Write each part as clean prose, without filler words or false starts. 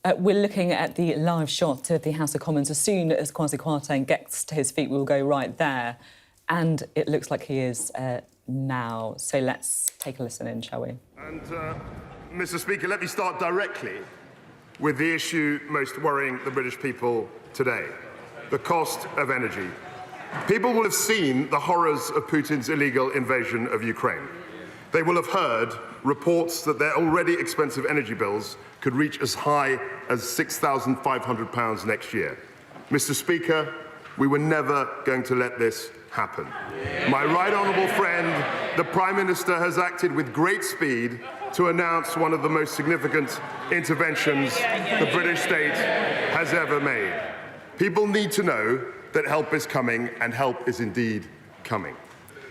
We're looking at the live shot of the House of Commons. As soon as Kwasi Kwarteng gets to his feet, we'll go right there. And it looks like he is now. So let's take a listen in, shall we? And, Mr. Speaker, let me start directly with the issue most worrying the British people today, the cost of energy. People will have seen the horrors of Putin's illegal invasion of Ukraine. They will have heard reports that their already expensive energy bills could reach as high as £6,500 next year. Mr. Speaker, we were never going to let this happen. My right honourable friend, the Prime Minister, has acted with great speed to announce one of the most significant interventions the British state has ever made. People need to know that help is coming, and help is indeed coming.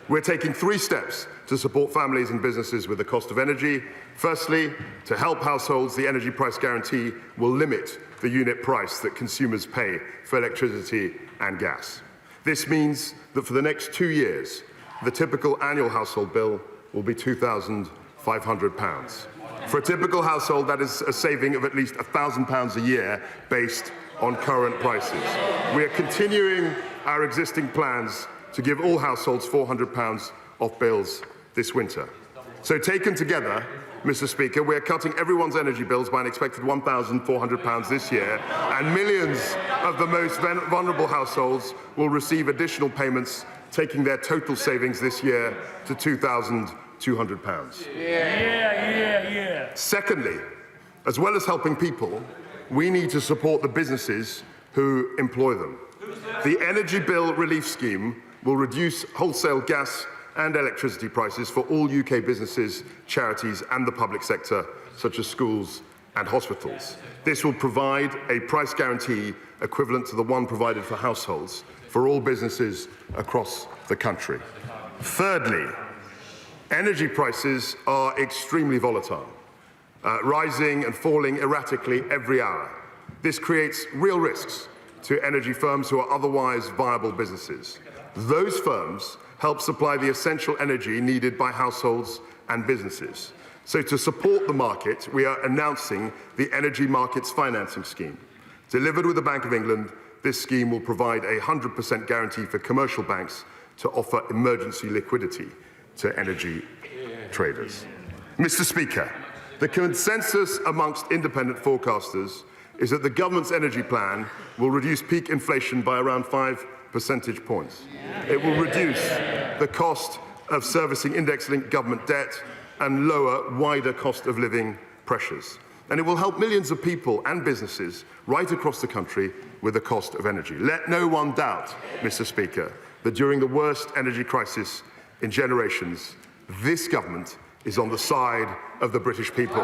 We're taking 3 steps to support families and businesses with the cost of energy. Firstly, to help households, the energy price guarantee will limit the unit price that consumers pay for electricity and gas. This means that for the next 2 years, the typical annual household bill will be £2,500. For a typical household, that is a saving of at least £1,000 a year based on current prices. We are continuing our existing plans to give all households £400 off bills this winter. So taken together, Mr. Speaker, we are cutting everyone's energy bills by an expected £1,400 this year, and millions of the most vulnerable households will receive additional payments, taking their total savings this year to £2,200. Secondly, as well as helping people, we need to support the businesses who employ them. The Energy Bill Relief Scheme will reduce wholesale gas and electricity prices for all UK businesses, charities and the public sector, such as schools and hospitals. This will provide a price guarantee equivalent to the one provided for households for all businesses across the country. Thirdly, energy prices are extremely volatile, rising and falling erratically every hour. This creates real risks to energy firms who are otherwise viable businesses. Those firms help supply the essential energy needed by households and businesses. So to support the market, we are announcing the Energy Markets Financing Scheme. Delivered with the Bank of England, this scheme will provide a 100% guarantee for commercial banks to offer emergency liquidity to energy traders. Mr. Speaker, the consensus amongst independent forecasters is that the government's energy plan will reduce peak inflation by around 5 percentage points. It will reduce the cost of servicing index-linked government debt and lower wider cost of living pressures. And it will help millions of people and businesses right across the country with the cost of energy. Let no one doubt, Mr. Speaker, that during the worst energy crisis in generations, this government is on the side of the British people.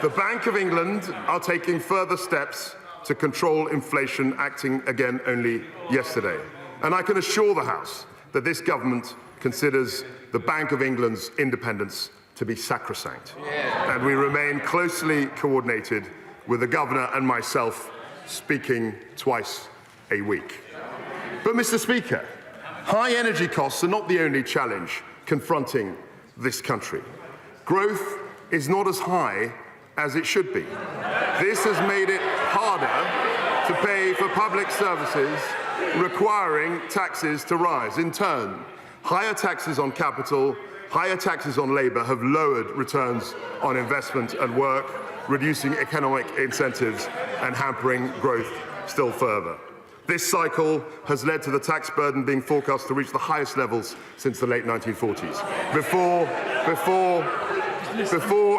The Bank of England are taking further steps to control inflation, acting again only yesterday. And I can assure the House that this government considers the Bank of England's independence to be sacrosanct. And we remain closely coordinated with the Governor and myself, speaking twice a week. But, Mr. Speaker, high energy costs are not the only challenge confronting this country. Growth is not as high as it should be. This has made it harder to pay for public services, requiring taxes to rise. In turn, higher taxes on capital, higher taxes on labour have lowered returns on investment and work, reducing economic incentives and hampering growth still further. This cycle has led to the tax burden being forecast to reach the highest levels since the late 1940s, before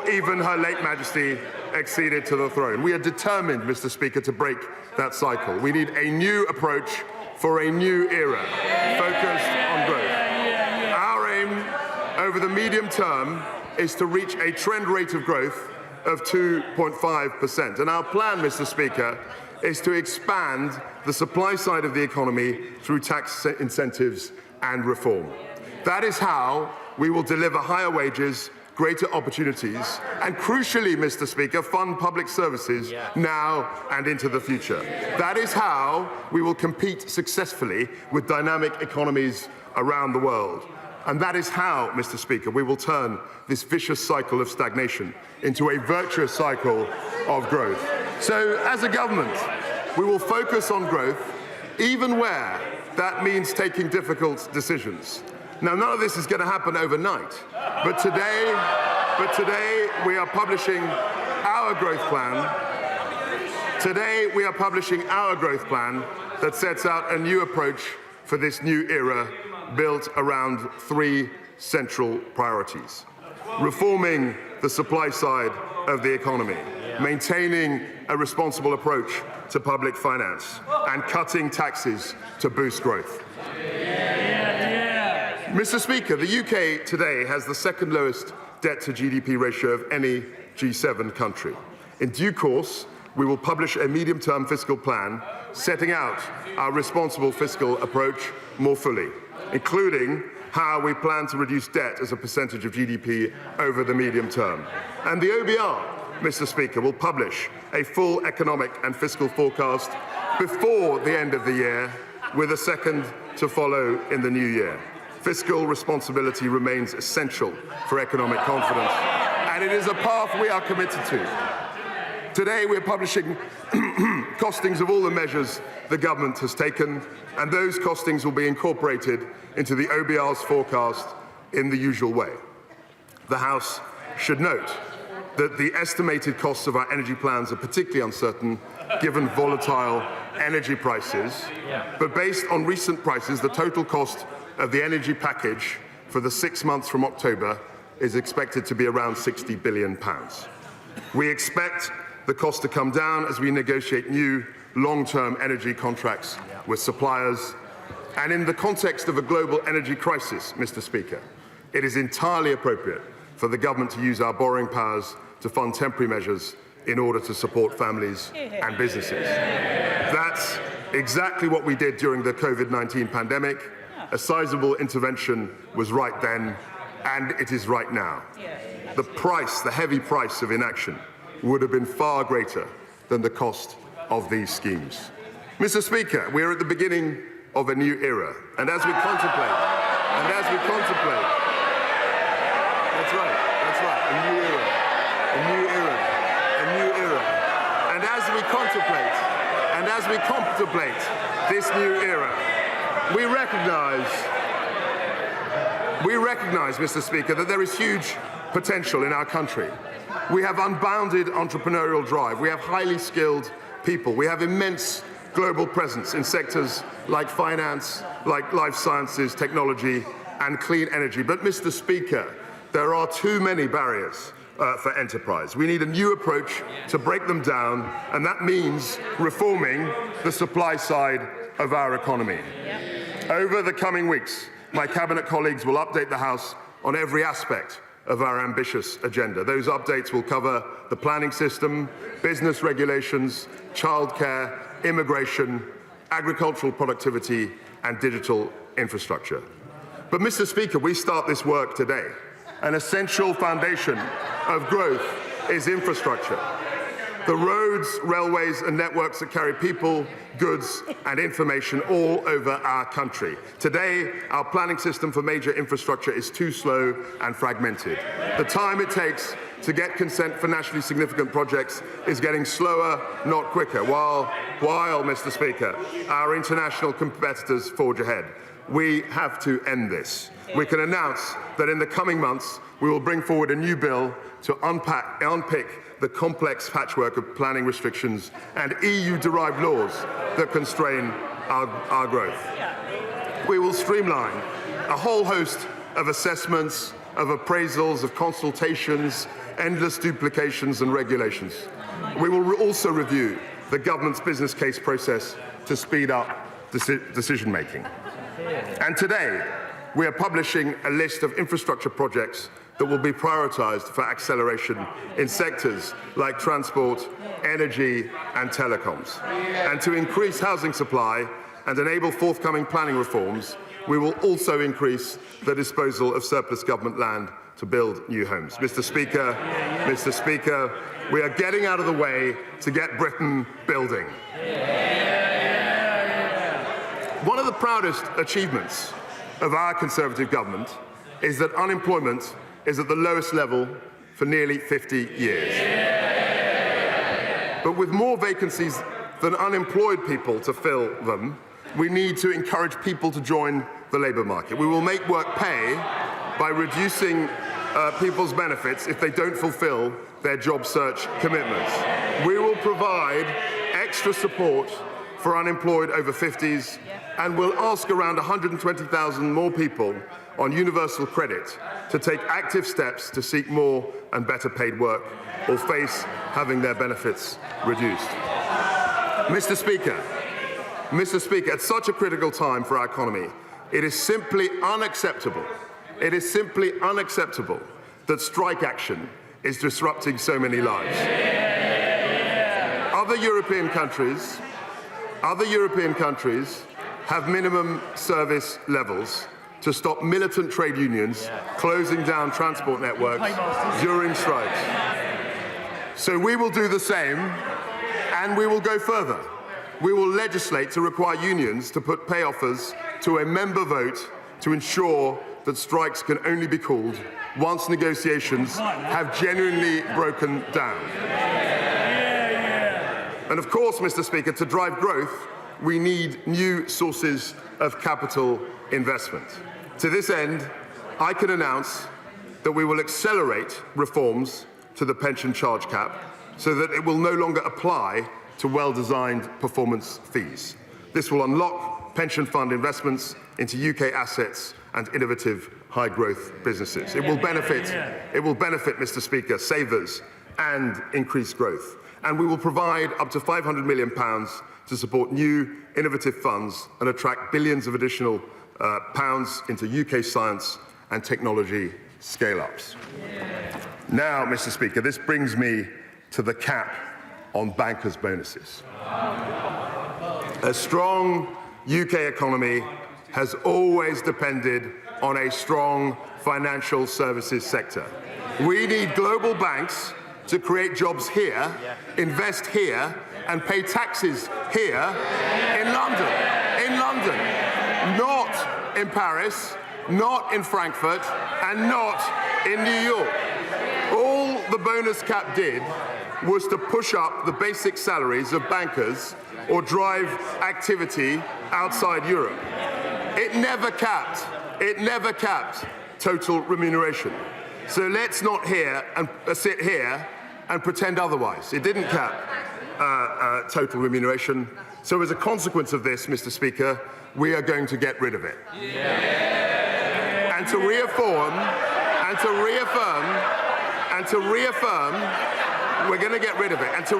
even Her late Majesty acceded to the throne. We are determined, Mr. Speaker, to break that cycle. We need a new approach for a new era, focused on growth. Our aim over the medium term is to reach a trend rate of growth of 2.5%. And our plan, Mr. Speaker, is to expand the supply side of the economy through tax incentives and reform. That is how we will deliver higher wages, greater opportunities, and crucially, Mr. Speaker, fund public services now and into the future. That is how we will compete successfully with dynamic economies around the world. And that is how, Mr. Speaker, we will turn this vicious cycle of stagnation into a virtuous cycle of growth. So, as a government, we will focus on growth, even where that means taking difficult decisions. Now, none of this is going to happen overnight, but today we are publishing our growth plan. Today, we are publishing our growth plan that sets out a new approach for this new era, built around three central priorities: reforming the supply side of the economy, maintaining a responsible approach to public finance, and cutting taxes to boost growth. Mr. Speaker, the UK today has the second lowest debt-to-GDP ratio of any G7 country. In due course, we will publish a medium-term fiscal plan setting out our responsible fiscal approach more fully, including how we plan to reduce debt as a percentage of GDP over the medium term. And the OBR, Mr. Speaker, will publish a full economic and fiscal forecast before the end of the year, with a second to follow in the new year. Fiscal responsibility remains essential for economic confidence, and it is a path we are committed to. Today, we are publishing costings of all the measures the government has taken, and those costings will be incorporated into the OBR's forecast in the usual way. The House should note that the estimated costs of our energy plans are particularly uncertain, given volatile energy prices. But based on recent prices, the total cost of the energy package for the 6 months from October is expected to be around £60 billion. We expect the cost to come down as we negotiate new long-term energy contracts with suppliers. And in the context of a global energy crisis, Mr. Speaker, it is entirely appropriate for the government to use our borrowing powers to fund temporary measures in order to support families and businesses. That's exactly what we did during the COVID-19 pandemic. A sizable intervention was right then, and it is right now. The price, the heavy price of inaction, would have been far greater than the cost of these schemes. Mr. Speaker, we are at the beginning of a new era, and as we contemplate, that's right, a new era, and as we contemplate this new era, we recognize, Mr. Speaker, that there is huge potential in our country. We have unbounded entrepreneurial drive. We have highly skilled people. We have immense global presence in sectors like finance, like life sciences, technology, and clean energy. But, Mr. Speaker, there are too many barriers for enterprise. We need a new approach to break them down, and that means reforming the supply side of our economy. Over the coming weeks, my Cabinet colleagues will update the House on every aspect of our ambitious agenda. Those updates will cover the planning system, business regulations, childcare, immigration, agricultural productivity, and digital infrastructure. But, Mr. Speaker, we start this work today. An essential foundation of growth is infrastructure. The roads, railways, and networks that carry people, goods, and information all over our country. Today, our planning system for major infrastructure is too slow and fragmented. The time it takes to get consent for nationally significant projects is getting slower, not quicker, while, Mr. Speaker, our international competitors forge ahead. We have to end this. We can announce that in the coming months, we will bring forward a new bill to unpick the complex patchwork of planning restrictions and EU-derived laws that constrain our growth. We will streamline a whole host of assessments, of appraisals, of consultations, endless duplications and regulations. We will also review the government's business case process to speed up decision-making. And today, we are publishing a list of infrastructure projects that will be prioritised for acceleration in sectors like transport, energy and telecoms. And to increase housing supply and enable forthcoming planning reforms, we will also increase the disposal of surplus government land to build new homes. Mr. Speaker, we are getting out of the way to get Britain building. One of the proudest achievements of our Conservative government is that unemployment is at the lowest level for nearly 50 years. But with more vacancies than unemployed people to fill them, we need to encourage people to join the labour market. We will make work pay by reducing people's benefits if they don't fulfil their job search commitments. We will provide extra support for unemployed over 50s, and we'll ask around 120,000 more people on universal credit to take active steps to seek more and better paid work or face having their benefits reduced. Mr. Speaker, at such a critical time for our economy, it is simply unacceptable. It is simply unacceptable that strike action is disrupting so many lives. Other European countries have minimum service levels to stop militant trade unions closing down transport networks during strikes. So we will do the same, and we will go further. We will legislate to require unions to put pay offers to a member vote to ensure that strikes can only be called once negotiations have genuinely broken down. And of course, Mr. Speaker, to drive growth, we need new sources of capital investment. To this end, I can announce that we will accelerate reforms to the pension charge cap so that it will no longer apply to well-designed performance fees. This will unlock pension fund investments into UK assets and innovative high-growth businesses. It will benefit, Mr. Speaker, savers and increase growth. And we will provide up to £500 million to support new innovative funds and attract billions of additional pounds into UK science and technology scale-ups. Now, Mr. Speaker, this brings me to the cap on bankers' bonuses. A strong UK economy has always depended on a strong financial services sector. We need global banks to create jobs here, invest here, and pay taxes here in London, not in Paris, not in Frankfurt, and not in New York. All the bonus cap did was to push up the basic salaries of bankers or drive activity outside Europe. It never capped total remuneration. So let's not sit here and pretend otherwise. It didn't cap total remuneration. So as a consequence of this, Mr. Speaker, we are going to get rid of it. And to reaffirm, we're going to get rid of it. And to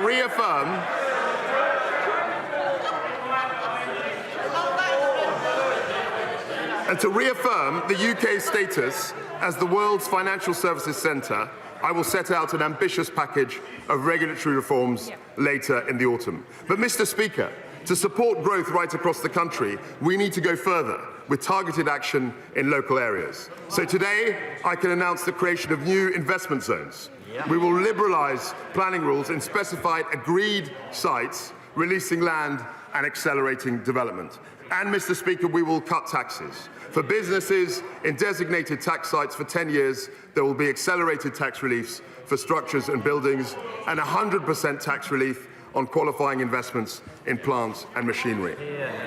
reaffirm the UK's status as the world's financial services centre, I will set out an ambitious package of regulatory reforms later in the autumn. But, Mr. Speaker, to support growth right across the country, we need to go further with targeted action in local areas. So today, I can announce the creation of new investment zones. We will liberalise planning rules in specified agreed sites, releasing land and accelerating development. And, Mr. Speaker, we will cut taxes. For businesses in designated tax sites for 10 years, there will be accelerated tax reliefs for structures and buildings and 100% tax relief on qualifying investments in plants and machinery.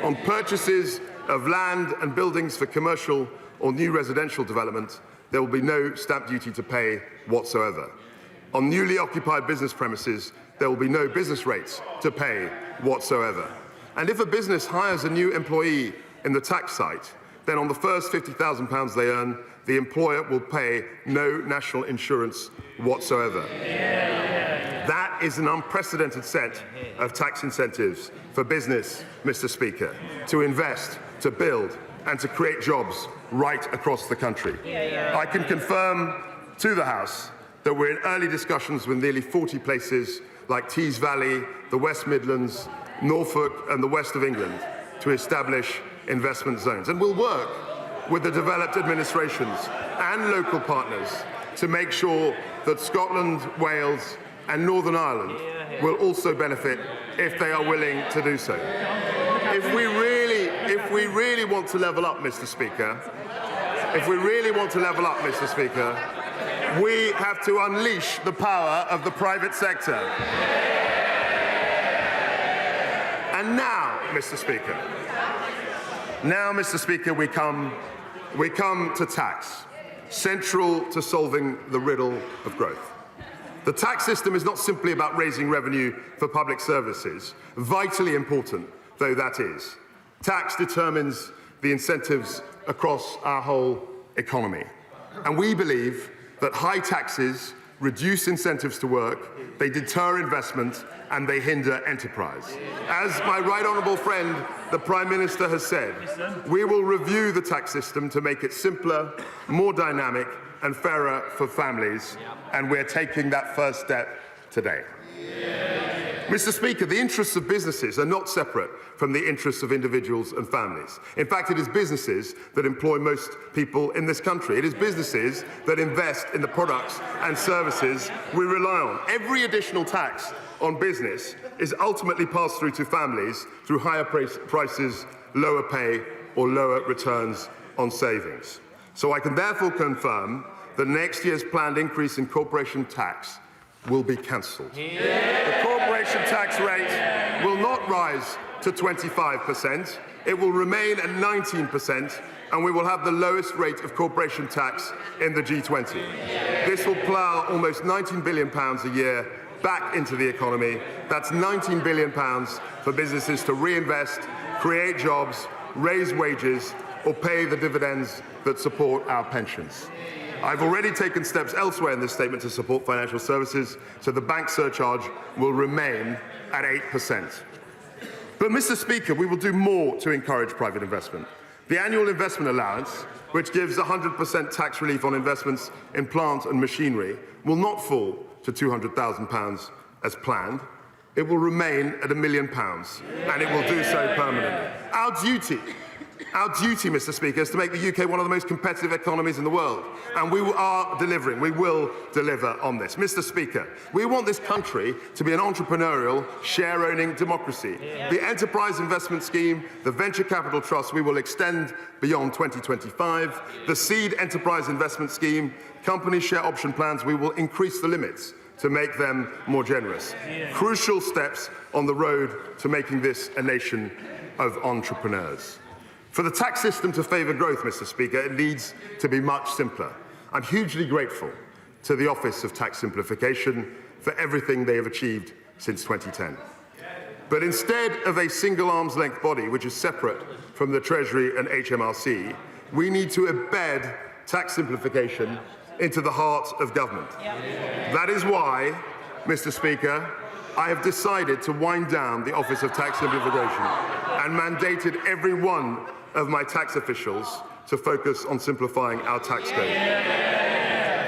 On purchases of land and buildings for commercial or new residential development, there will be no stamp duty to pay whatsoever. On newly occupied business premises, there will be no business rates to pay whatsoever. And if a business hires a new employee in the tax site, then on the first £50,000 they earn, the employer will pay no national insurance whatsoever. That is an unprecedented set of tax incentives for business, Mr. Speaker, to invest, to build, and to create jobs right across the country. I can confirm to the House that we're in early discussions with nearly 40 places like Tees Valley, the West Midlands, Norfolk, and the west of England to establish investment zones. And we'll work with the developed administrations and local partners to make sure that Scotland, Wales, and Northern Ireland will also benefit if they are willing to do so. If we really want to level up, Mr. Speaker, if we really want to level up, Mr. Speaker, we have to unleash the power of the private sector. And now, Mr. Speaker, we come to tax, central to solving the riddle of growth. The tax system is not simply about raising revenue for public services, vitally important though that is. Tax determines the incentives across our whole economy. And we believe that high taxes reduce incentives to work, they deter investment, and they hinder enterprise. As my right honourable friend, the Prime Minister, has said, we will review the tax system to make it simpler, more dynamic, and fairer for families, and we're taking that first step today. Mr. Speaker, the interests of businesses are not separate from the interests of individuals and families. In fact, it is businesses that employ most people in this country. It is businesses that invest in the products and services we rely on. Every additional tax on business is ultimately passed through to families through higher prices, lower pay, or lower returns on savings. So I can therefore confirm that next year's planned increase in corporation tax will be cancelled. The corporation tax rate will not rise to 25%. It will remain at 19%, and we will have the lowest rate of corporation tax in the G20. This will plough almost £19 billion a year back into the economy. That's £19 billion for businesses to reinvest, create jobs, raise wages, or pay the dividends that support our pensions. I've already taken steps elsewhere in this statement to support financial services, so the bank surcharge will remain at 8%. But, Mr. Speaker, we will do more to encourage private investment. The annual investment allowance, which gives 100% tax relief on investments in plant and machinery, will not fall to £200,000 as planned. It will remain at £1 million, and it will do so permanently. Our duty, Mr. Speaker, is to make the UK one of the most competitive economies in the world. And we are delivering. We will deliver on this. Mr. Speaker, we want this country to be an entrepreneurial, share-owning democracy. The Enterprise Investment Scheme, the Venture Capital Trust, we will extend beyond 2025. The Seed Enterprise Investment Scheme, company share option plans, we will increase the limits to make them more generous. Crucial steps on the road to making this a nation of entrepreneurs. For the tax system to favour growth, Mr. Speaker, it needs to be much simpler. I'm hugely grateful to the Office of Tax Simplification for everything they have achieved since 2010. But instead of a single arm's-length body, which is separate from the Treasury and HMRC, we need to embed tax simplification into the heart of government. That is why, Mr. Speaker, I have decided to wind down the Office of Tax Simplification and mandated every one of my tax officials to focus on simplifying our tax code.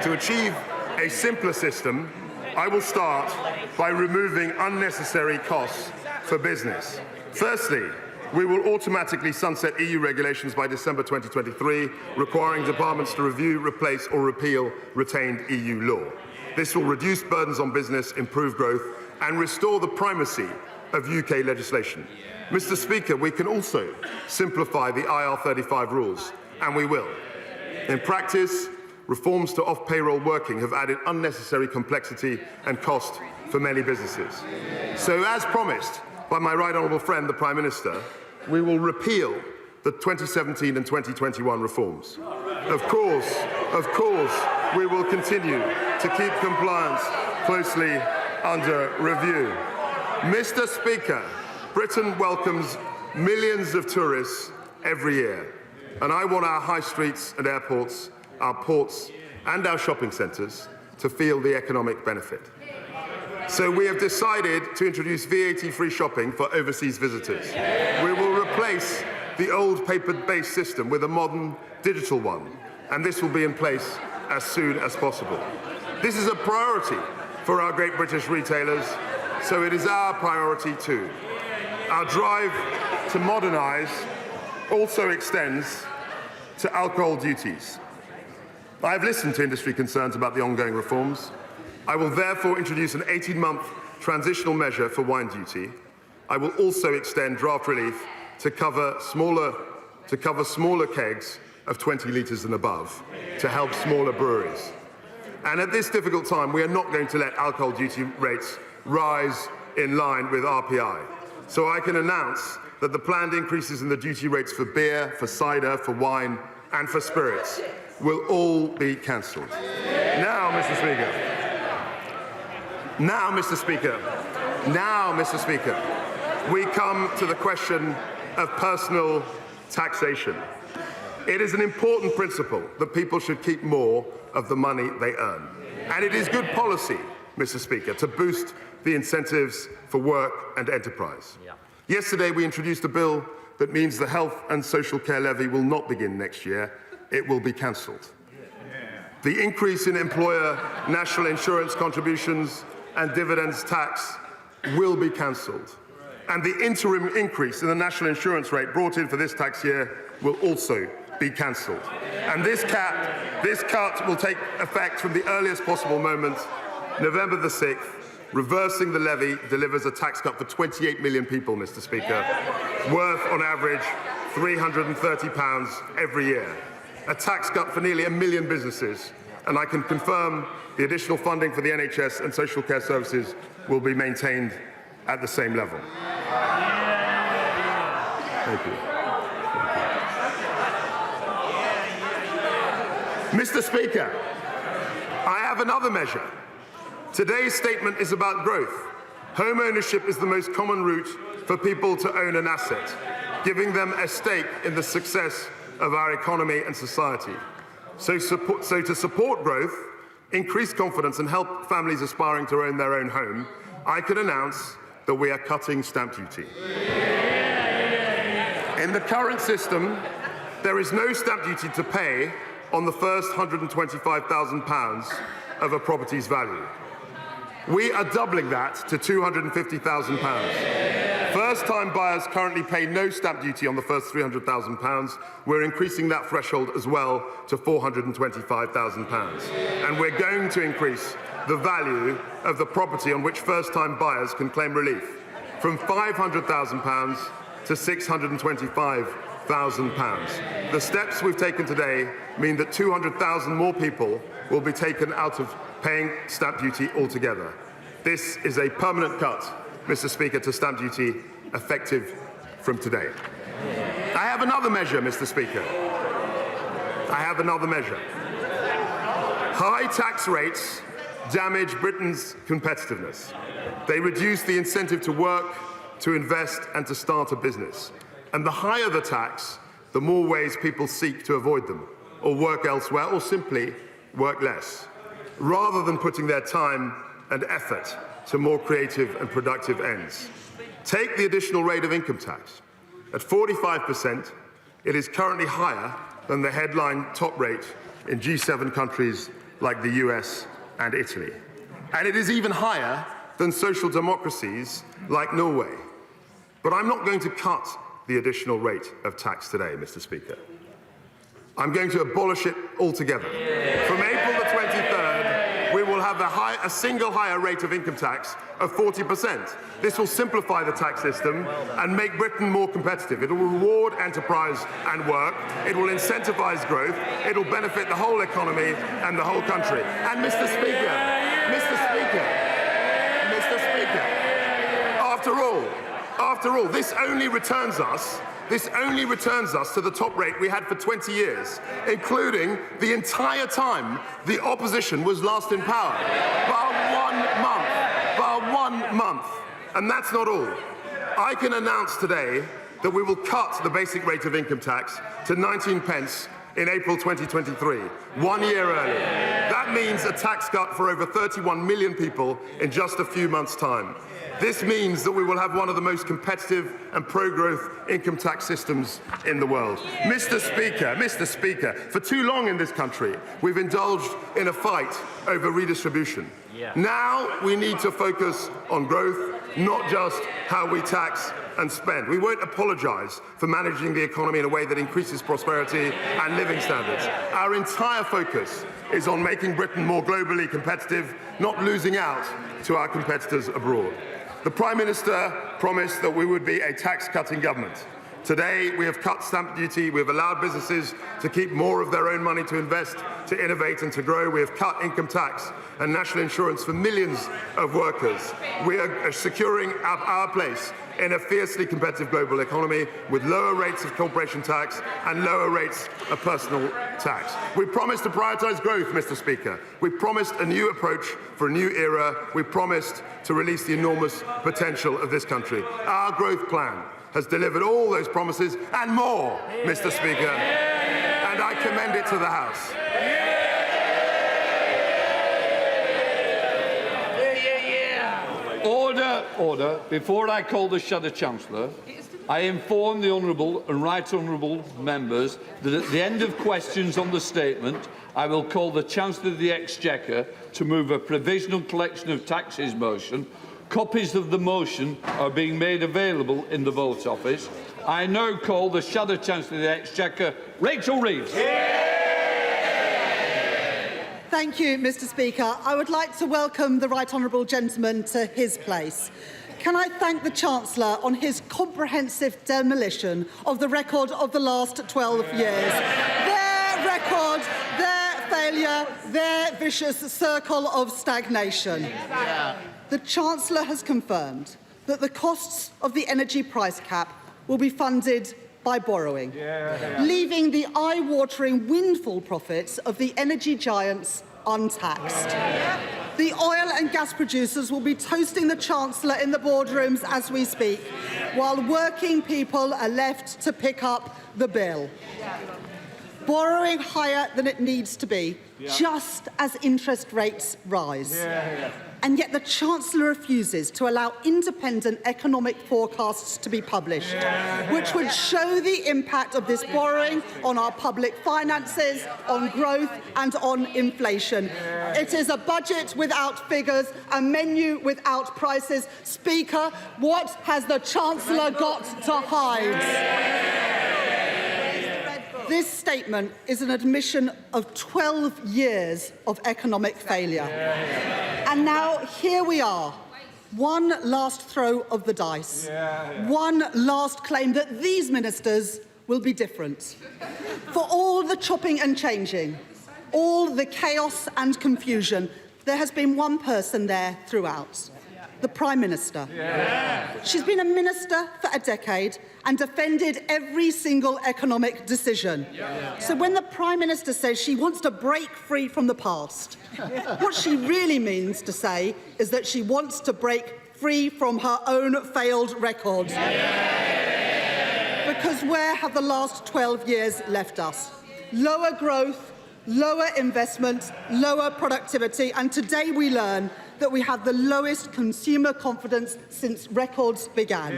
To achieve a simpler system, I will start by removing unnecessary costs for business. Firstly, we will automatically sunset EU regulations by December 2023, requiring departments to review, replace or repeal retained EU law. This will reduce burdens on business, improve growth, and restore the primacy of UK legislation. Mr. Speaker, we can also simplify the IR35 rules, and we will. In practice, reforms to off-payroll working have added unnecessary complexity and cost for many businesses. So, as promised by my right honourable friend, the Prime Minister, we will repeal the 2017 and 2021 reforms. Of course, we will continue to keep compliance closely under review. Mr. Speaker, Britain welcomes millions of tourists every year, and I want our high streets and airports, our ports and our shopping centres to feel the economic benefit. So we have decided to introduce VAT-free shopping for overseas visitors. We will replace the old paper-based system with a modern digital one, and this will be in place as soon as possible. This is a priority for our great British retailers, so it is our priority too. Our drive to modernise also extends to alcohol duties. I have listened to industry concerns about the ongoing reforms. I will therefore introduce an 18-month transitional measure for wine duty. I will also extend draft relief to cover smaller kegs of 20 litres and above to help smaller breweries. And at this difficult time, we are not going to let alcohol duty rates rise in line with RPI. So I can announce that the planned increases in the duty rates for beer, for cider, for wine, and for spirits will all be cancelled. Now, Mr. Speaker, we come to the question of personal taxation. It is an important principle that people should keep more of the money they earn. And it is good policy, Mr. Speaker, to boost the incentives for work and enterprise. Yesterday, we introduced a bill that means the health and social care levy will not begin next year. It will be cancelled. The increase in employer national insurance contributions and dividends tax will be cancelled. And the interim increase in the national insurance rate brought in for this tax year will also be cancelled. And this cut will take effect from the earliest possible moment, November the 6th. Reversing the levy delivers a tax cut for 28 million people, Mr. Speaker, worth on average £330 every year. A tax cut for nearly 1 million businesses. And I can confirm the additional funding for the NHS and social care services will be maintained at the same level. Thank you. Mr. Speaker, I have another measure. Today's statement is about growth. Home ownership is the most common route for people to own an asset, giving them a stake in the success of our economy and society. So to support growth, increase confidence and help families aspiring to own their own home, I can announce that we are cutting stamp duty. In the current system, there is no stamp duty to pay on the first £125,000 of a property's value. We are doubling that to £250,000. First-time buyers currently pay no stamp duty on the first £300,000. We're increasing that threshold as well to £425,000. And we're going to increase the value of the property on which first-time buyers can claim relief from £500,000 to £625,000. The steps we've taken today mean that 200,000 more people will be taken out of paying stamp duty altogether. This is a permanent cut, Mr. Speaker, to stamp duty effective from today. I have another measure, Mr. Speaker. I have another measure. High tax rates damage Britain's competitiveness. They reduce the incentive to work, to invest, and to start a business. And the higher the tax, the more ways people seek to avoid them, or work elsewhere, or simply work less, rather than putting their time and effort to more creative and productive ends. Take the additional rate of income tax. At 45%, it is currently higher than the headline top rate in G7 countries like the US and Italy. And it is even higher than social democracies like Norway. But I'm not going to cut the additional rate of tax today, Mr. Speaker. I'm going to abolish it altogether. From April the 23rd, we will have a single higher rate of income tax of 40%. This will simplify the tax system and make Britain more competitive. It will reward enterprise and work. It will incentivize growth. It will benefit the whole economy and the whole country. And Mr. Speaker, after all, this only returns us to the top rate we had for 20 years, including the entire time the opposition was last in power. Bar 1 month. And that's not all. I can announce today that we will cut the basic rate of income tax to 19 pence in April 2023, 1 year early. That means a tax cut for over 31 million people in just a few months' time. This means that we will have one of the most competitive and pro-growth income tax systems in the world. Mr. Speaker, for too long in this country, we've indulged in a fight over redistribution. Now we need to focus on growth, not just how we tax and spend. We won't apologise for managing the economy in a way that increases prosperity and living standards. Our entire focus is on making Britain more globally competitive, not losing out to our competitors abroad. The Prime Minister promised that we would be a tax-cutting government. Today, we have cut stamp duty, we have allowed businesses to keep more of their own money to invest, to innovate and to grow. We have cut income tax and national insurance for millions of workers. We are securing our place in a fiercely competitive global economy with lower rates of corporation tax and lower rates of personal tax. We promised to prioritise growth, Mr. Speaker. We promised a new approach for a new era. We promised to release the enormous potential of this country. Our growth plan has delivered all those promises and more, Mr. Speaker, and I commend it to the House. Order. Before I call the Shadow Chancellor, I inform the Honourable and Right Honourable members that at the end of questions on the statement, I will call the Chancellor of the Exchequer to move a provisional collection of taxes motion. Copies of the motion are being made available in the vote office. I now call the Shadow Chancellor of the Exchequer, Rachel Reeves. Thank you, Mr. Speaker. I would like to welcome the Right Honourable Gentleman to his place. Can I thank the Chancellor on his comprehensive demolition of the record of the last 12 years. Their record, their failure, their vicious circle of stagnation. The Chancellor has confirmed that the costs of the energy price cap will be funded by borrowing, leaving the eye-watering windfall profits of the energy giants untaxed. The oil and gas producers will be toasting the Chancellor in the boardrooms as we speak, while working people are left to pick up the bill. Borrowing higher than it needs to be, just as interest rates rise. And yet the Chancellor refuses to allow independent economic forecasts to be published, which would show the impact of this borrowing on our public finances, on growth and on inflation. It is a budget without figures, a menu without prices. Speaker, what has the Chancellor got to hide? This statement is an admission of 12 years of economic failure. And now here we are, one last throw of the dice, one last claim that these ministers will be different. For all the chopping and changing, all the chaos and confusion, there has been one person there throughout. The Prime Minister. She's been a minister for a decade and defended every single economic decision. So when the Prime Minister says she wants to break free from the past, what she really means to say is that she wants to break free from her own failed record. Because where have the last 12 years left us? Lower growth, lower investment, lower productivity, and today we learn that we have the lowest consumer confidence since records began.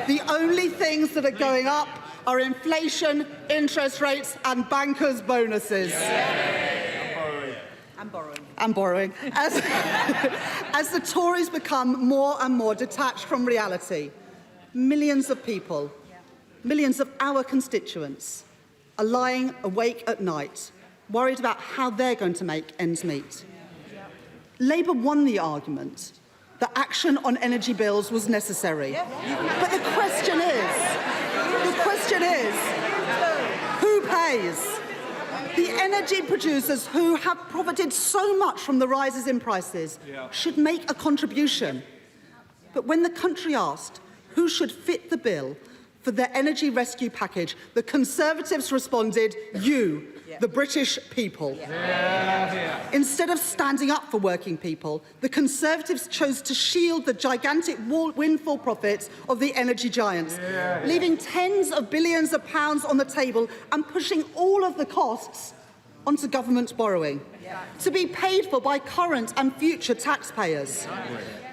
The only things that are going up are inflation, interest rates and bankers' bonuses. And borrowing. As the Tories become more and more detached from reality, millions of people, millions of our constituents are lying awake at night, worried about how they're going to make ends meet. Labour won the argument that action on energy bills was necessary. But the question is, who pays? The energy producers who have profited so much from the rises in prices should make a contribution. But when the country asked who should fit the bill for their energy rescue package, the Conservatives responded, you, the British people. Instead of standing up for working people, the Conservatives chose to shield the gigantic windfall profits of the energy giants, leaving tens of billions of pounds on the table and pushing all of the costs onto government borrowing, to be paid for by current and future taxpayers.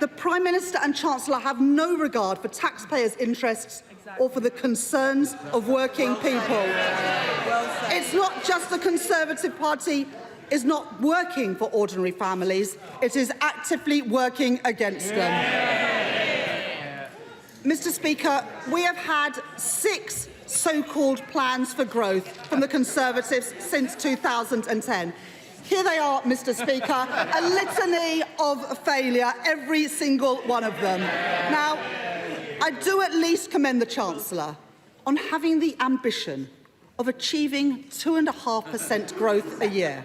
The Prime Minister and Chancellor have no regard for taxpayers' interests or for the concerns of working people. It's not just the Conservative Party is not working for ordinary families, it is actively working against them. Mr. Speaker, we have had 6 so-called plans for growth from the Conservatives since 2010. Here they are, Mr. Speaker, a litany of failure, every single one of them. Now, I do at least commend the Chancellor on having the ambition of achieving 2.5% growth a year,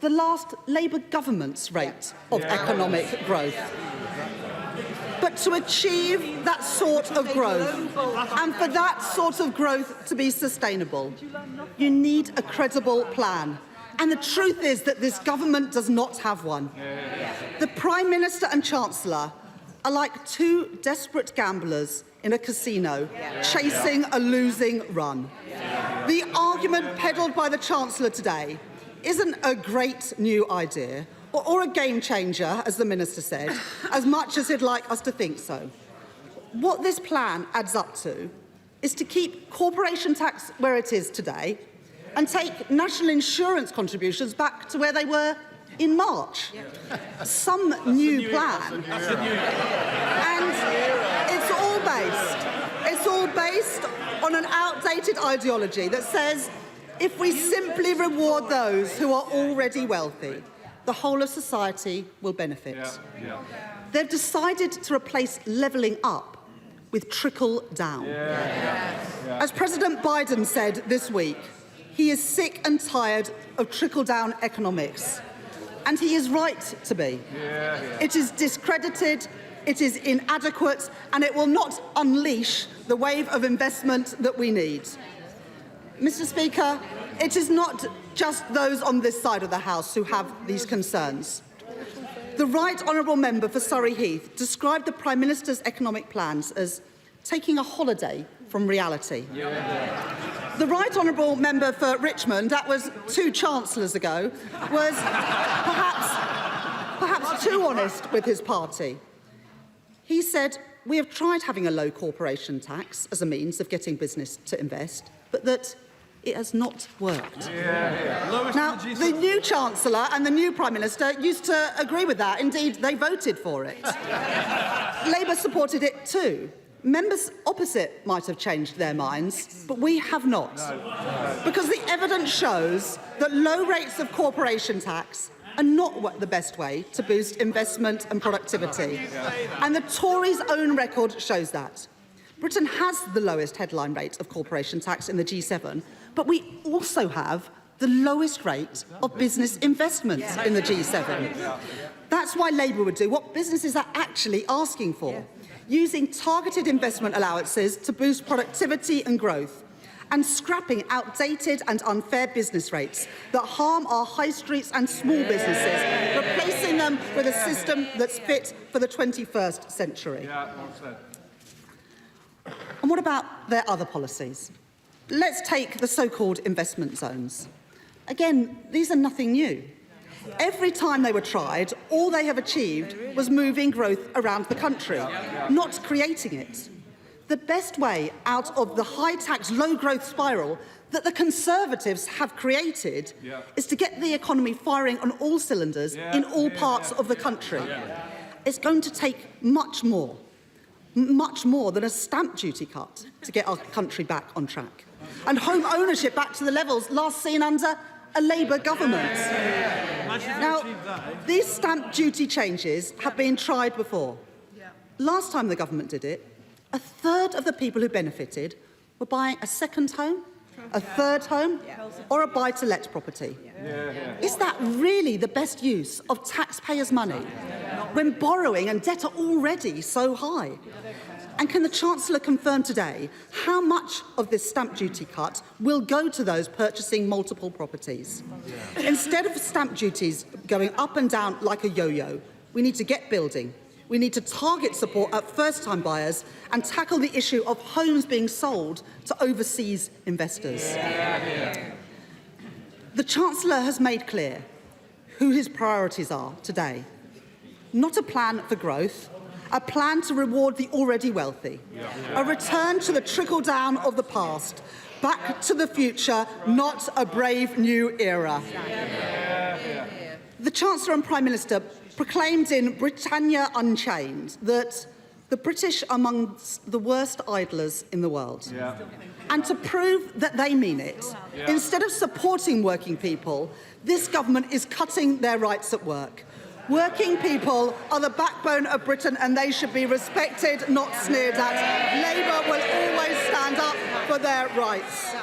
the last Labour government's rate of economic growth. But to achieve that sort of growth, and for that sort of growth to be sustainable, you need a credible plan. And the truth is that this government does not have one. The Prime Minister and Chancellor are like two desperate gamblers in a casino chasing a losing run. The argument peddled by the Chancellor today isn't a great new idea or a game changer, as the Minister said, as much as he'd like us to think so. What this plan adds up to is to keep corporation tax where it is today and take national insurance contributions back to where they were in March. Some new plan. And it's all based on an outdated ideology that says if we simply reward those who are already wealthy, the whole of society will benefit. They've decided to replace levelling up with trickle down. As President Biden said this week, he is sick and tired of trickle-down economics. And he is right to be. It is discredited, it is inadequate, and it will not unleash the wave of investment that we need. Mr. Speaker, it is not just those on this side of the House who have these concerns. The Right Honourable Member for Surrey Heath described the Prime Minister's economic plans as taking a holiday from reality. The Right Honourable Member for Richmond, that was 2 chancellors ago, was perhaps too honest with his party. He said, we have tried having a low corporation tax as a means of getting business to invest, but that it has not worked. Now, the new Chancellor and the new Prime Minister used to agree with that. Indeed, they voted for it. Labour supported it too. Members opposite might have changed their minds, but we have not. Because the evidence shows that low rates of corporation tax are not the best way to boost investment and productivity. And the Tories' own record shows that. Britain has the lowest headline rate of corporation tax in the G7, but we also have the lowest rate of business investment in the G7. That's why Labour would do what businesses are actually asking for, using targeted investment allowances to boost productivity and growth, and scrapping outdated and unfair business rates that harm our high streets and small businesses, replacing them with a system that's fit for the 21st century. And what about their other policies? Let's take the so-called investment zones. Again, these are nothing new. Every time they were tried, all they have achieved was moving growth around the country, not creating it. The best way out of the high-tax, low-growth spiral that the Conservatives have created is to get the economy firing on all cylinders in all parts of the country. It's going to take much more than a stamp duty cut to get our country back on track. And home ownership back to the levels last seen under a Labour government. Now, these stamp duty changes have been tried before. Last time the government did it, a third of the people who benefited were buying a second home, a third home, or a buy-to-let property. Is that really the best use of taxpayers' money when borrowing and debt are already so high? And can the Chancellor confirm today how much of this stamp duty cut will go to those purchasing multiple properties? Instead of stamp duties going up and down like a yo-yo, we need to get building. We need to target support at first-time buyers and tackle the issue of homes being sold to overseas investors. The Chancellor has made clear who his priorities are today. Not a plan for growth, a plan to reward the already wealthy, a return to the trickle-down of the past, back to the future, not a brave new era. The Chancellor and Prime Minister proclaimed in Britannia Unchained that the British are amongst the worst idlers in the world. And to prove that they mean it, instead of supporting working people, this government is cutting their rights at work, Working people are the backbone of Britain and they should be respected, not sneered at. Labour will always stand up for their rights.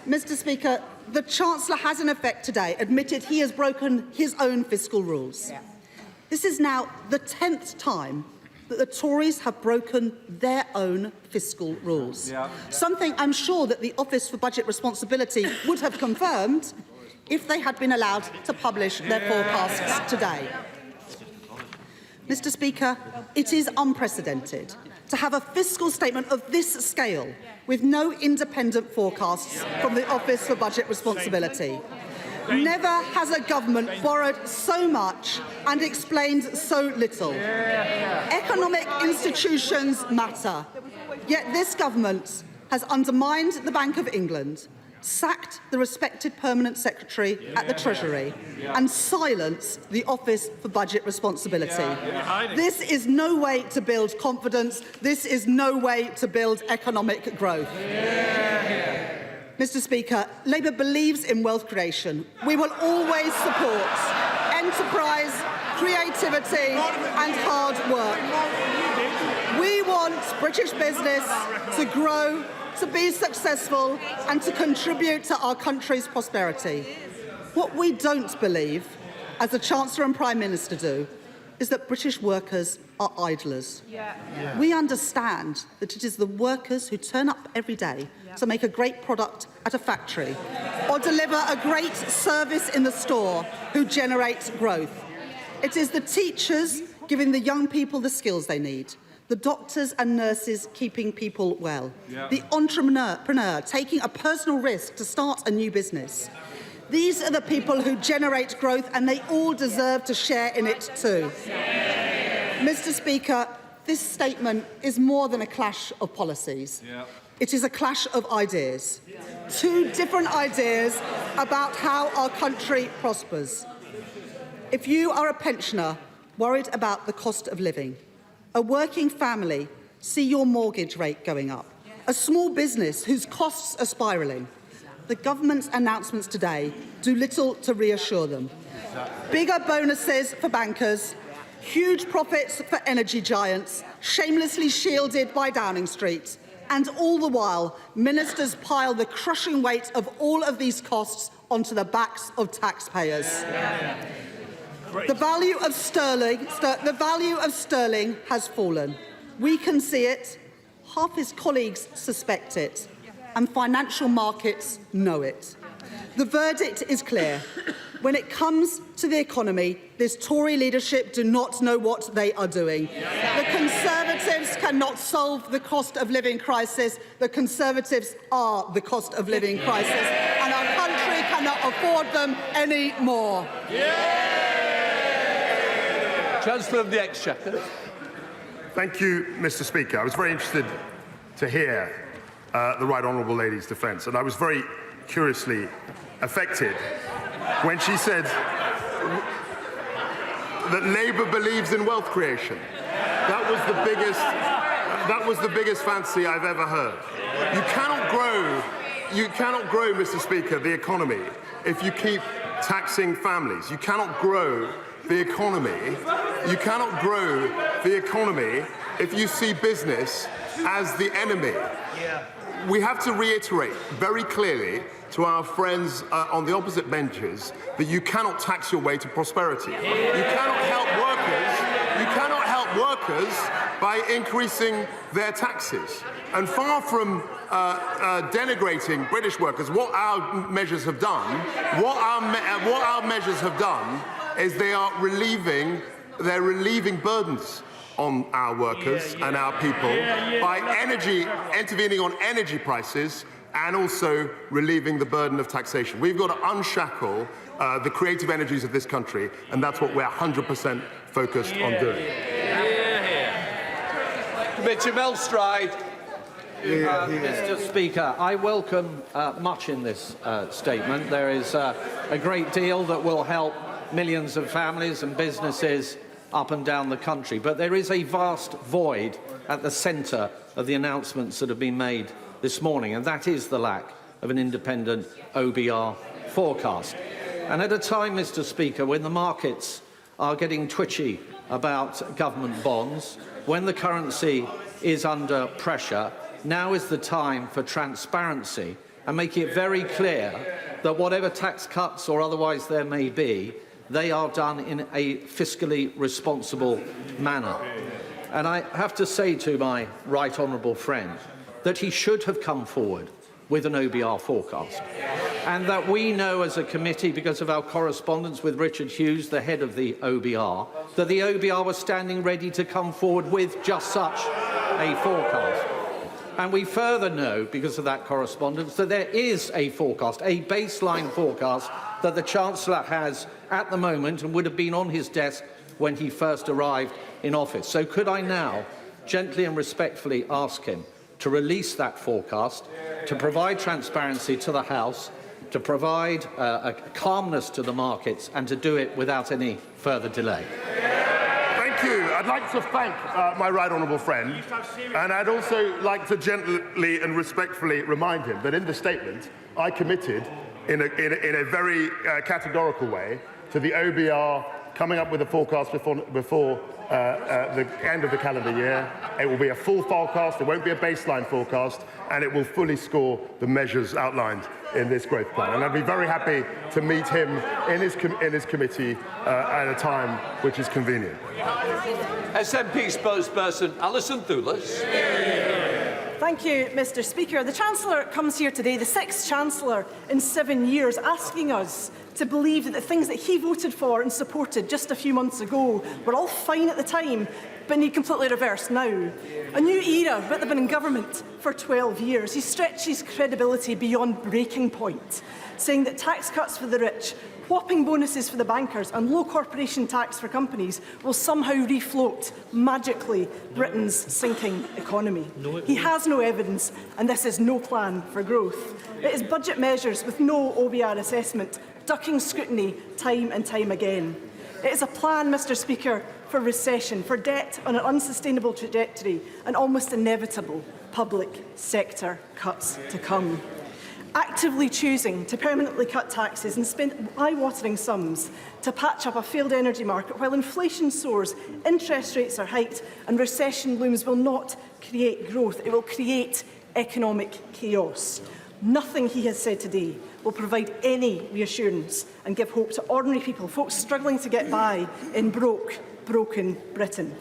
Mr. Speaker, the Chancellor has in effect today admitted he has broken his own fiscal rules. Yeah. This is now the 10th time that the Tories have broken their own fiscal rules. Yeah. Something I'm sure that the Office for Budget Responsibility would have confirmed if they had been allowed to publish their forecasts today. Mr. Speaker, it is unprecedented to have a fiscal statement of this scale with no independent forecasts from the Office for Budget Responsibility. Never has a government borrowed so much and explained so little. Economic institutions matter, yet this government has undermined the Bank of England, sacked the respected Permanent Secretary at the Treasury and silenced the Office for Budget Responsibility. This is no way to build confidence. This is no way to build economic growth. Mr. Speaker, Labour believes in wealth creation. We will always support enterprise, creativity and hard work. We want British business to grow, to be successful and to contribute to our country's prosperity. What we don't believe, as the Chancellor and Prime Minister do, is that British workers are idlers. We understand that it is the workers who turn up every day to make a great product at a factory or deliver a great service in the store who generate growth. It is the teachers giving the young people the skills they need, the doctors and nurses keeping people well, the entrepreneur taking a personal risk to start a new business. These are the people who generate growth and they all deserve to share in it too. Mr. Speaker, this statement is more than a clash of policies. It is a clash of ideas. Two different ideas about how our country prospers. If you are a pensioner worried about the cost of living, a working family see your mortgage rate going up, a small business whose costs are spiralling, the government's announcements today do little to reassure them. Bigger bonuses for bankers, huge profits for energy giants, shamelessly shielded by Downing Street, and all the while, ministers pile the crushing weight of all of these costs onto the backs of taxpayers. The value of sterling has fallen. We can see it, half his colleagues suspect it, and financial markets know it. The verdict is clear. When it comes to the economy, this Tory leadership do not know what they are doing. The Conservatives cannot solve the cost of living crisis. The Conservatives are the cost of living crisis, and our country cannot afford them anymore. Chancellor of the Exchequer. Thank you, Mr. Speaker. I was very interested to hear the Right Honourable Lady's defence, and I was very curiously affected when she said that Labour believes in wealth creation. That was the biggest fancy I've ever heard. You cannot grow, Mr. Speaker, the economy if you keep taxing families. You cannot grow the economy. You cannot grow the economy if you see business as the enemy. We have to reiterate very clearly to our friends on the opposite benches that you cannot tax your way to prosperity. You cannot help workers by increasing their taxes. And far from denigrating British workers, what our measures have done, is they are relieving burdens on our workers and our people by intervening on energy prices and also relieving the burden of taxation. We've got to unshackle the creative energies of this country, and that's what we're 100% focused on doing. Mr. Belstride. Mr. Speaker, I welcome much in this statement. There is a great deal that will help millions of families and businesses up and down the country, but there is a vast void at the centre of the announcements that have been made this morning, and that is the lack of an independent OBR forecast. And at a time, Mr. Speaker, when the markets are getting twitchy about government bonds, when the currency is under pressure, now is the time for transparency and making it very clear that whatever tax cuts or otherwise there may be, they are done in a fiscally responsible manner. And I have to say to my right honourable friend that he should have come forward with an OBR forecast, and that we know as a committee, because of our correspondence with Richard Hughes, the head of the OBR, that the OBR was standing ready to come forward with just such a forecast. And we further know, because of that correspondence, that there is a forecast, a baseline forecast, that the Chancellor has at the moment and would have been on his desk when he first arrived in office. So could I now gently and respectfully ask him to release that forecast, to provide transparency to the House, to provide a calmness to the markets, and to do it without any further delay. Thank you. I'd like to thank my right honourable friend, and I'd also like to gently and respectfully remind him that in the statement I committed in a very categorical way to the OBR coming up with a forecast before the end of the calendar year. It will be a full forecast, it won't be a baseline forecast, and it will fully score the measures outlined in this growth plan. And I'd be very happy to meet him in his committee at a time which is convenient. SNP spokesperson Alison Thewlis. Thank you, Mr. Speaker. The Chancellor comes here today, the sixth Chancellor in 7 years, asking us to believe that the things that he voted for and supported just a few months ago were all fine at the time, but need completely reversed now. A new era, but they've been in government for 12 years. He stretches credibility beyond breaking point, saying that tax cuts for the rich, whopping bonuses for the bankers and low corporation tax for companies will somehow refloat, magically, Britain's sinking economy. He has no evidence, and this is no plan for growth. It is budget measures with no OBR assessment, ducking scrutiny time and time again. It is a plan, Mr. Speaker, for recession, for debt on an unsustainable trajectory and almost inevitable public sector cuts to come. Actively choosing to permanently cut taxes and spend eye-watering sums to patch up a failed energy market while inflation soars, interest rates are hiked and recession looms will not create growth, it will create economic chaos. Nothing he has said today will provide any reassurance and give hope to ordinary people, folks struggling to get by in broken Britain.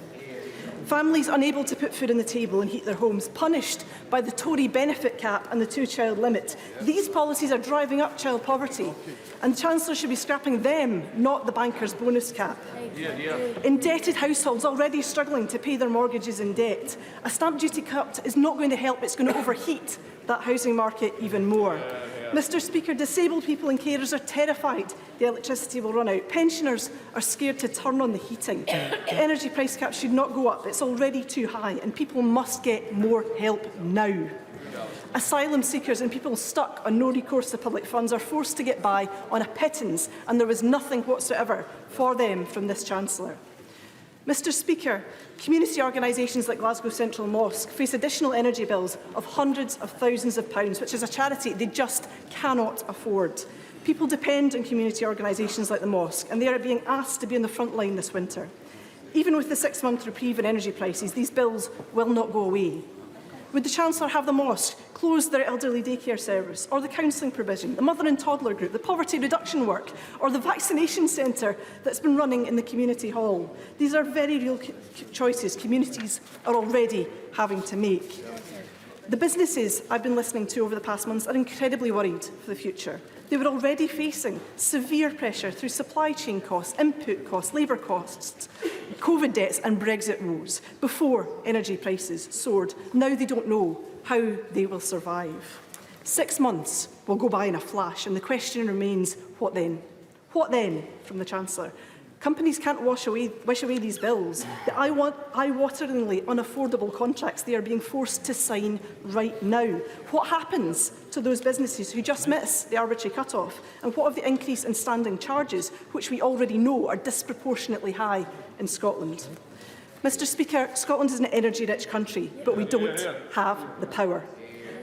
Families unable to put food on the table and heat their homes, punished by the Tory benefit cap and the two-child limit. These policies are driving up child poverty, and the Chancellor should be scrapping them, not the bankers' bonus cap. Indebted households already struggling to pay their mortgages in debt. A stamp duty cut is not going to help, it's going to overheat that housing market even more. Mr. Speaker, disabled people and carers are terrified the electricity will run out. Pensioners are scared to turn on the heating. The energy price cap should not go up. It's already too high, and people must get more help now. Asylum seekers and people stuck on no recourse to public funds are forced to get by on a pittance, and there was nothing whatsoever for them from this Chancellor. Mr. Speaker, community organisations like Glasgow Central Mosque face additional energy bills of hundreds of thousands of pounds, which as a charity they just cannot afford. People depend on community organisations like the mosque, and they are being asked to be on the front line this winter. Even with the 6-month reprieve in energy prices, these bills will not go away. Would the Chancellor have the mosque close their elderly daycare service, or the counselling provision, the mother and toddler group, the poverty reduction work, or the vaccination centre that's been running in the community hall? These are very real choices communities are already having to make. The businesses I've been listening to over the past months are incredibly worried for the future. They were already facing severe pressure through supply chain costs, input costs, labour costs, COVID debts and Brexit woes before energy prices soared. Now they don't know how they will survive. 6 months will go by in a flash, and the question remains, what then? What then from the Chancellor? Companies can't wish away these bills. The eye-wateringly unaffordable contracts they are being forced to sign right now. What happens to those businesses who just miss the arbitrary cut-off? And what of the increase in standing charges, which we already know are disproportionately high in Scotland? Mr. Speaker, Scotland is an energy-rich country, but we don't have the power.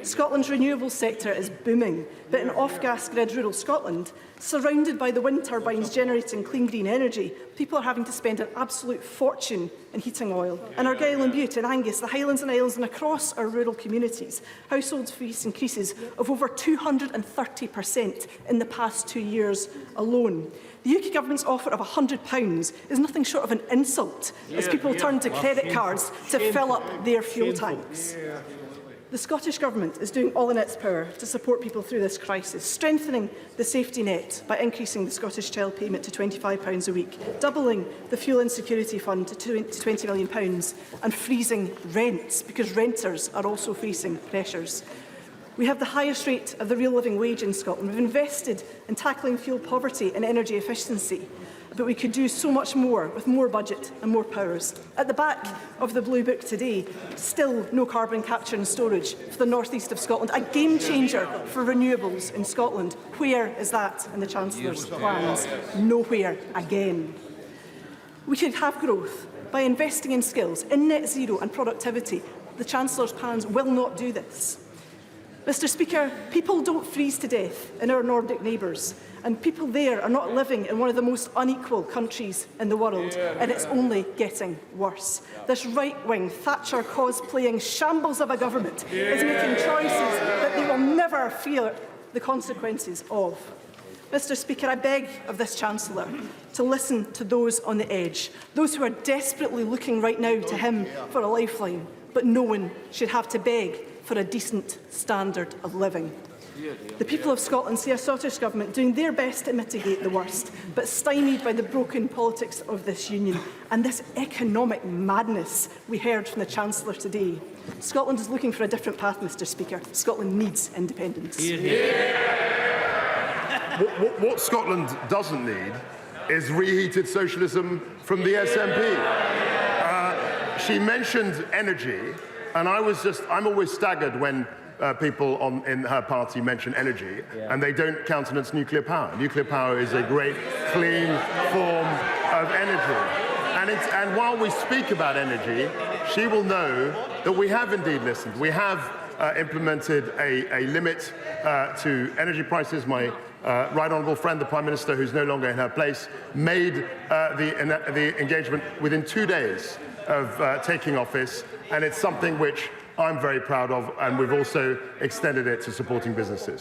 Scotland's renewables sector is booming, but in off-gas grid rural Scotland, surrounded by the wind turbines generating clean green energy, people are having to spend an absolute fortune in heating oil. In Argyll and Bute, in Angus, the Highlands and Islands and across our rural communities, household fees increases of over 230% in the past 2 years alone. The UK Government's offer of £100 is nothing short of an insult as people turn to credit cards to fill up their fuel tanks. The Scottish Government is doing all in its power to support people through this crisis, strengthening the safety net by increasing the Scottish Child payment to £25 a week, doubling the Fuel Insecurity Fund to £20 million and freezing rents, because renters are also facing pressures. We have the highest rate of the real living wage in Scotland. We've invested in tackling fuel poverty and energy efficiency, but we could do so much more with more budget and more powers. At the back of the Blue Book today, still no carbon capture and storage for the north east of Scotland, a game changer for renewables in Scotland. Where is that in the Chancellor's plans? Nowhere again. We could have growth by investing in skills, in net zero and productivity. The Chancellor's plans will not do this. Mr Speaker, people don't freeze to death in our Nordic neighbours, and people there are not living in one of the most unequal countries in the world, and it's only getting worse. This right-wing, Thatcher cosplaying shambles of a government is making choices that they will never feel the consequences of. Mr Speaker, I beg of this Chancellor to listen to those on the edge, those who are desperately looking right now to him for a lifeline, but no one should have to beg for a decent standard of living. The people of Scotland see a Scottish Government doing their best to mitigate the worst, but stymied by the broken politics of this union and this economic madness we heard from the Chancellor today. Scotland is looking for a different path, Mr Speaker. Scotland needs independence. What Scotland doesn't need is reheated socialism from the SNP. She mentioned energy, and I'm always staggered when people in her party mention energy and they don't countenance nuclear power. Nuclear power is a great, clean form of energy. And while we speak about energy, she will know that we have indeed listened. We have implemented a limit to energy prices. My right honourable friend, the Prime Minister, who's no longer in her place, made the engagement within 2 days of taking office, and it's something which I'm very proud of, and we've also extended it to supporting businesses.